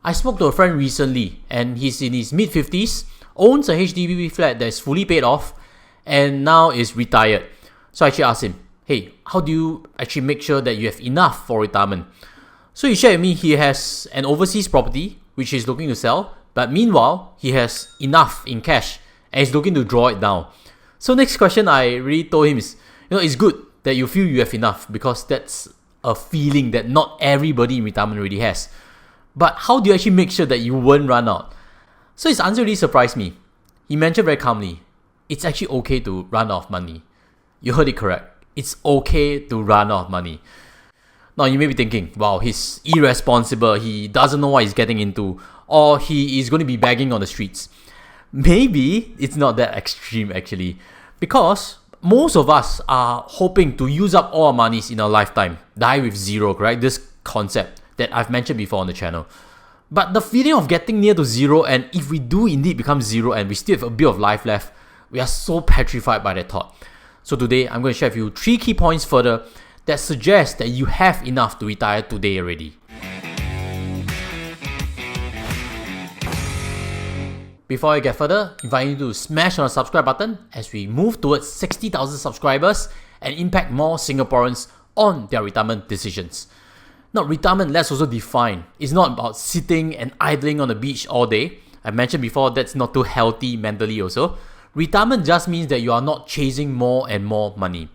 I spoke to a friend recently and he's in his mid-50s, owns a HDB flat that is fully paid off, and now is retired. So I actually asked him, hey, how do you actually make sure that you have enough for retirement? So he shared with me he has an overseas property which he's looking to sell, but meanwhile, he has enough in cash and he's looking to draw it down. So next question I really told him is, it's good that you feel you have enough because that's a feeling that not everybody in retirement really has. But how do you actually make sure that you won't run out? So his answer really surprised me. He mentioned very calmly, it's actually okay to run out of money. You heard it correct. It's okay to run out of money. Now you may be thinking, wow, he's irresponsible, he doesn't know what he's getting into, or he is going to be begging on the streets. Maybe it's not that extreme actually, because most of us are hoping to use up all our monies in our lifetime, die with zero, correct? This concept that I've mentioned before on the channel. But the feeling of getting near to zero, and if we do indeed become zero and we still have a bit of life left, we are so petrified by that thought. So today, I'm going to share with you 3 key points further that suggest that you have enough to retire today already. Before I get further, invite you to smash on the subscribe button as we move towards 60,000 subscribers and impact more Singaporeans on their retirement decisions. Now, retirement, let's also define, is not about sitting and idling on the beach all day. I mentioned before that's not too healthy mentally also. Retirement just means that you are not chasing more and more money.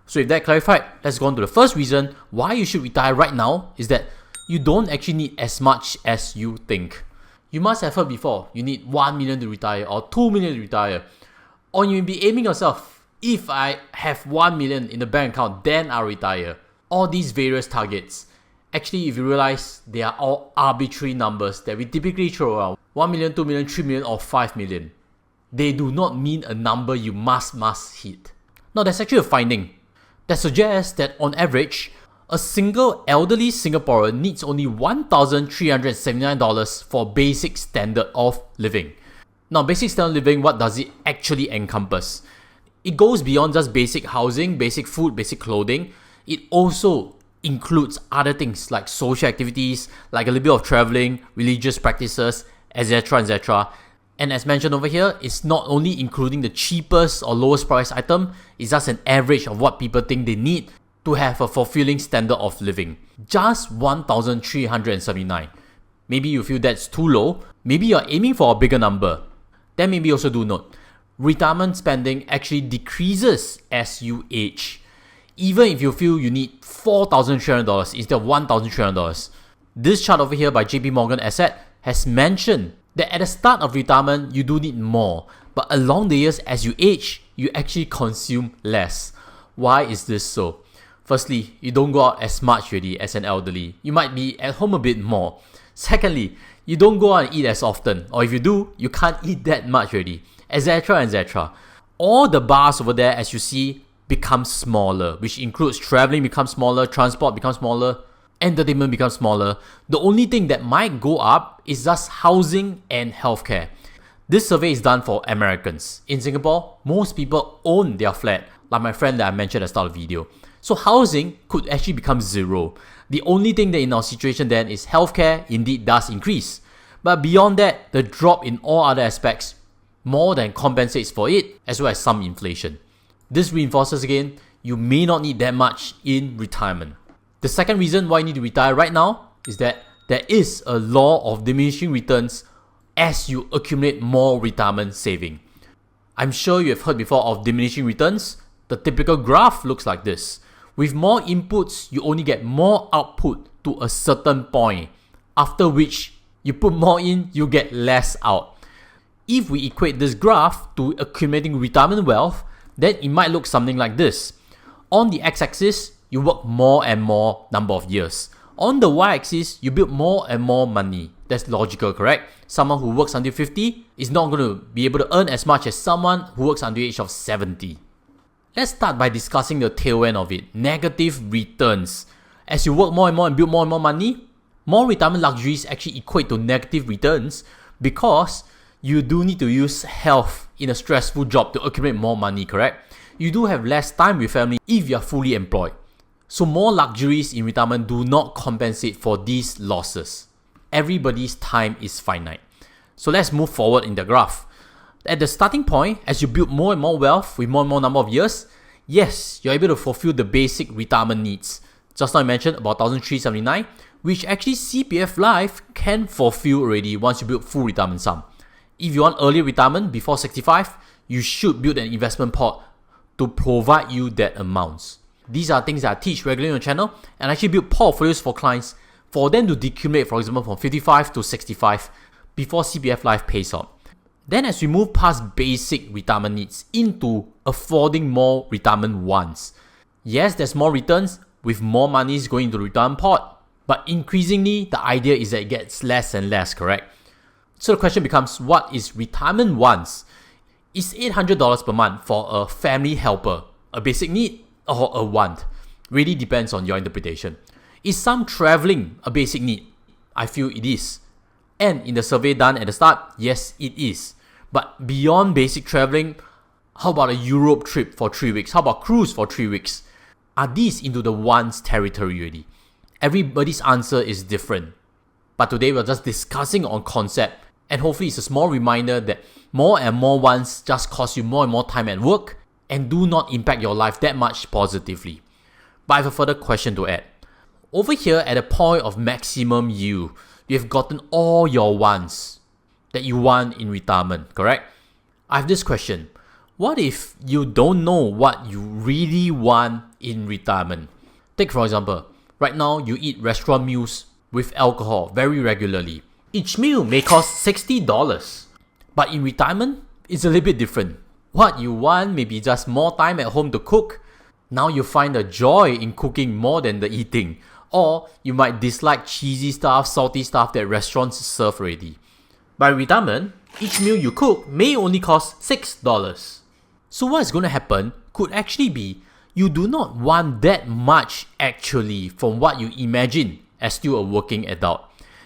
So with that clarified, let's go on to the first reason why you should retire right now is that you don't actually need as much as you think. You must have heard before, you need 1 million to retire or 2 million to retire. Or you may be aiming yourself, if I have 1 million in the bank account, then I'll retire. All these various targets. Actually, if you realize, they are all arbitrary numbers that we typically throw around. 1 million, 2 million, 3 million or 5 million. They do not mean a number you must hit. Now, there's actually a finding that suggests that on average, a single elderly Singaporean needs only $1,379 for basic standard of living. Now, basic standard of living, what does it actually encompass? It goes beyond just basic housing, basic food, basic clothing. It also includes other things like social activities, like a little bit of traveling, religious practices, etc, etc. And as mentioned over here, it's not only including the cheapest or lowest price item, it's just an average of what people think they need to have a fulfilling standard of living. Just 1,379. Maybe you feel that's too low. Maybe you're aiming for a bigger number. Then maybe also do note, retirement spending actually decreases as you age. Even if you feel you need $4,300 instead of $1,300. This chart over here by JP Morgan Asset has mentioned that at the start of retirement, you do need more. But along the years as you age, you actually consume less. Why is this so? Firstly, you don't go out as much really as an elderly. You might be at home a bit more. Secondly, you don't go out and eat as often. Or if you do, you can't eat that much really. Etc, etc. All the bars over there, as you see, become smaller, which includes traveling becomes smaller, transport becomes smaller, entertainment becomes smaller. The only thing that might go up is just housing and healthcare. This survey is done for Americans. In Singapore, most people own their flat, like my friend that I mentioned at the start of the video. So housing could actually become zero. The only thing that in our situation then is healthcare indeed does increase. But beyond that, the drop in all other aspects more than compensates for it, as well as some inflation. This reinforces again, you may not need that much in retirement. The second reason why you need to retire right now is that there is a law of diminishing returns as you accumulate more retirement saving. I'm sure you have heard before of diminishing returns. The typical graph looks like this. With more inputs, you only get more output to a certain point, after which you put more in, you get less out. If we equate this graph to accumulating retirement wealth, then it might look something like this. On the x-axis, you work more and more number of years. On the y-axis, you build more and more money. That's logical, correct? Someone who works until 50 is not going to be able to earn as much as someone who works until the age of 70. Let's start by discussing the tail end of it, negative returns. As you work more and more and build more and more money, more retirement luxuries actually equate to negative returns because you do need to use health in a stressful job to accumulate more money, correct? You do have less time with family if you are fully employed. So more luxuries in retirement do not compensate for these losses. everybody's time is finite. So let's move forward in the graph. At the starting point, as you build more and more wealth with more and more number of years, yes, you're able to fulfill the basic retirement needs. Just now I mentioned about 1,379, which actually CPF Life can fulfill already once you build full retirement sum. If you want early retirement before 65, you should build an investment pot to provide you that amounts. These are things that I teach regularly on the channel, and I actually build portfolios for clients for them to decumulate, for example, from 55 to 65 before CPF Life pays out. Then as we move past basic retirement needs into affording more retirement wants. Yes, there's more returns with more monies going into the retirement pot, but increasingly the idea is that it gets less and less, correct? So the question becomes, what is retirement wants? Is $800 per month for a family helper a basic need or a want? Really depends on your interpretation. Is some traveling a basic need? I feel it is. And in the survey done at the start, yes, it is. But beyond basic traveling, how about a Europe trip for 3 weeks? How about cruise for 3 weeks? Are these into the wants territory already? Everybody's answer is different. But today we're just discussing on concept, and hopefully it's a small reminder that more and more wants just cost you more and more time at work and do not impact your life that much positively. But I have a further question to add. Over here at a point of maximum yield, you've gotten all your wants that you want in retirement, correct? I have this question. What if you don't know what you really want in retirement? Take for example, right now you eat restaurant meals with alcohol very regularly. Each meal may cost $60, but in retirement, it's a little bit different. What you want may be just more time at home to cook. Now you find a joy in cooking more than the eating. Or you might dislike cheesy stuff, salty stuff that restaurants serve already. By retirement, each meal you cook may only cost $6. So what is going to happen could actually be you do not want that much actually from what you imagine as still a working adult.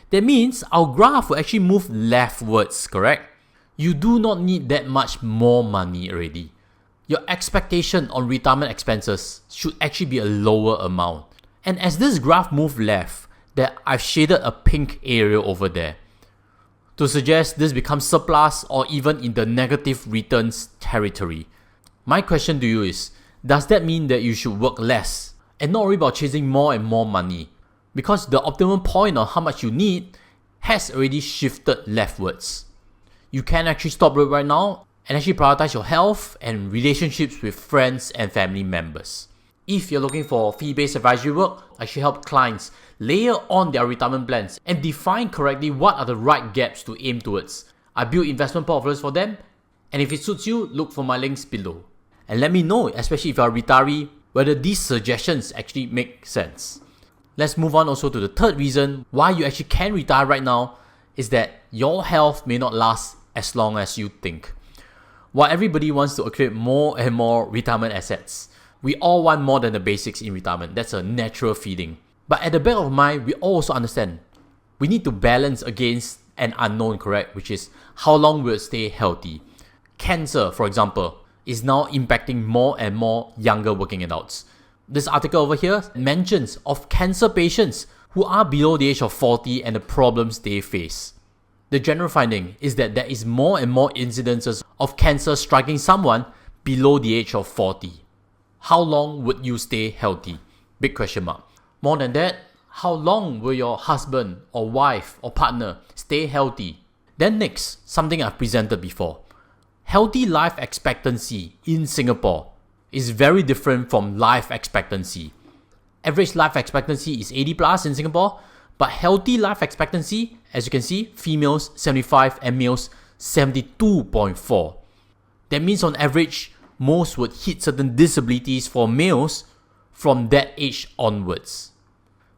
That means our graph will actually move leftwards, correct? You do not need that much more money already. Your expectation on retirement expenses should actually be a lower amount. And as this graph moves left, that I've shaded a pink area over there to suggest this becomes surplus or even in the negative returns territory. My question to you is, does that mean that you should work less and not worry about chasing more and more money? Because the optimum point on how much you need has already shifted leftwards. You can actually stop work right now and actually prioritize your health and relationships with friends and family members. If you're looking for fee-based advisory work, I should help clients layer on their retirement plans and define correctly what are the right gaps to aim towards. I build investment portfolios for them, and if it suits you, look for my links below. And let me know, especially if you're a retiree, whether these suggestions actually make sense. Let's move on also to the third reason why you actually can retire right now is that your health may not last as long as you think. While everybody wants to accumulate more and more retirement assets, we all want more than the basics in retirement. That's a natural feeling. But at the back of mind, we also understand we need to balance against an unknown, correct? Which is how long will it stay healthy? Cancer, for example, is now impacting more and more younger working adults. This article over here mentions of cancer patients who are below the age of 40 and the problems they face. The general finding is that there is more and more incidences of cancer striking someone below the age of 40. How long would you stay healthy? Big question mark. More than that, how long will your husband or wife or partner stay healthy? Then next, something I've presented before. Healthy life expectancy in Singapore is very different from life expectancy. Average life expectancy is 80 plus in Singapore, but healthy life expectancy, as you can see, females 75 and males 72.4. That means on average, most would hit certain disabilities for males from that age onwards.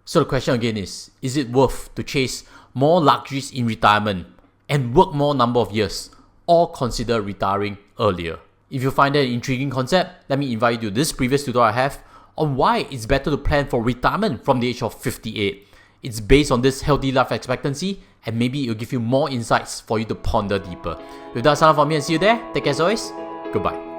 So the question again is it worth to chase more luxuries in retirement and work more number of years, or consider retiring earlier? If you find that an intriguing concept, let me invite you to this previous tutorial I have on why it's better to plan for retirement from the age of 58. It's based on this healthy life expectancy, and maybe it'll give you more insights for you to ponder deeper. With that, sign off for me and see you there. Take care as always. Goodbye.